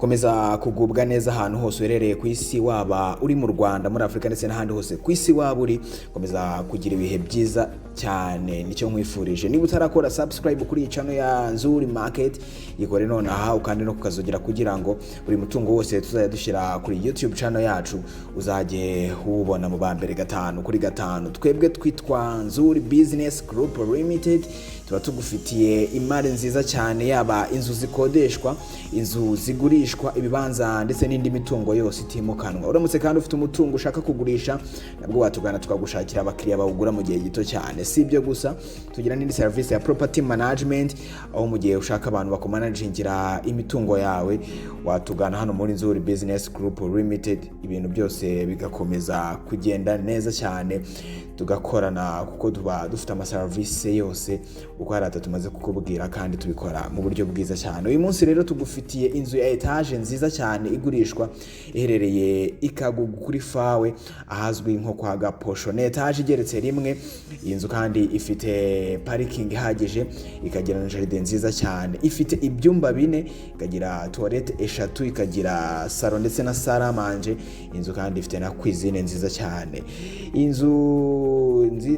komeza kugubwa neza ahantu hose uherereye ku isi, waba uri mu Rwanda, muri Afrika ndetse n'ahandi hose ku isi waba uri, komeza kugira ibihe byiza cyane, nicyo nkwifurije. Niba utarakora subscribe kuri iyi channel ya Nzuri Market, yikore none aha ukandi no kukazogera kugira ngo buri mutungo wose tuzajya dushira kuri YouTube channel yacu uzajye ubona mu bambere 5 kuri 5. Twebwe twitwa Nzuri Business Group Limited, tuba tugufitiye imari nziza cyane, yaba inzu zikodeshwa, inzu zigurishwa, ibibanza ndetse n'indi mitungo yose itimukanwa. Uramutse kandi ufite umutungo ushaka kugurisha, nabwo watugana tukagushakira abakiriya bawugura mu gihe gito cyane. Si ibyo gusa, tugira n'indi service ya property management, aho mu gihe ushaka abantu bakomanagingira imitungo yawe, watugana hano muri Nzuri Business Group Limited, ibintu byose bigakomeza kugenda neza cyane, tugakorana kuko tuba dufite ama service yose uko hari tumaze kukubwira, kandi tubikora mu buryo bwiza cyane. Uyu munsi rero tugufitiye inzu ya etage nziza cyane igurishwa, iherereye Ikagugu kuri Fawe, ahazwi nko kwa Gaposho. Ni etage igeretse rimwe, iyi nzu kandi ifite parking ihagije, ikagira na jardin nziza cyane, ifite ibyumba 4, ikagira toilette 3, ikagira salon ndetse na salle à manger. Inzu kandi ifite na cuisine nziza cyane. Inzu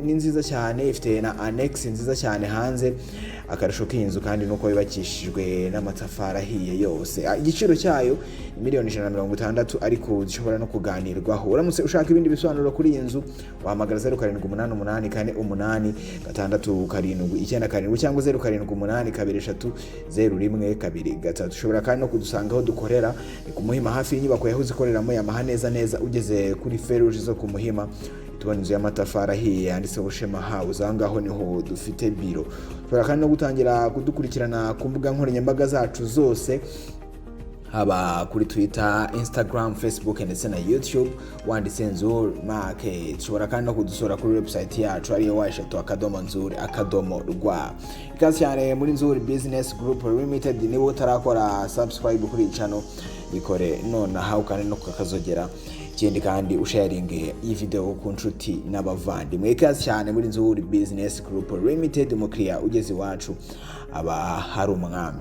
ni nziza cyane, ifite na annex nziza cyane hanze. Akarusho k'inzu kandi nuko yubakishijwe n'amatafari ahiye yose. Igiciro cyayo miliyoni 160, ariko zishobora no kuganirwaho. Uramutse ushaka ibindi bisobanuro kuri iyi nzu, wahamagara 07884637 cyangwa 0782301223. Ushobora kandi no kudusangaho dukorera ku Muhima, hafi y'inyubako yahoze ikoreramo Yamaha, neza ugeze kuri Feruje zo ku Muhima, tubona inzu y'amatafari ahiye yanditseho Shema House. Ahangaho niho dufite biro. Ushobora kandi no gutangira kudukurikirana ku mbuga nkoranyambaga zacu zose, haba kuri Twitter, Instagram, Facebook ndetse na YouTube, wanditse Nzuri Market. Ushobora kandi no kudusura kuri website yacu ariyo wa@nzuri.rw. Ikaze cyane muri Nzuri Business Group Limited. Niba utarakora subscribe kuri iyi channel, ikore none aha ukandi no kukazogera, ikindi kandi usharing iyi video ku nshuti n'abavandimwe. Ikaze cyane muri Nzuri Business Group Limited. Umukiriya ugeze iwacu aba hari umwami.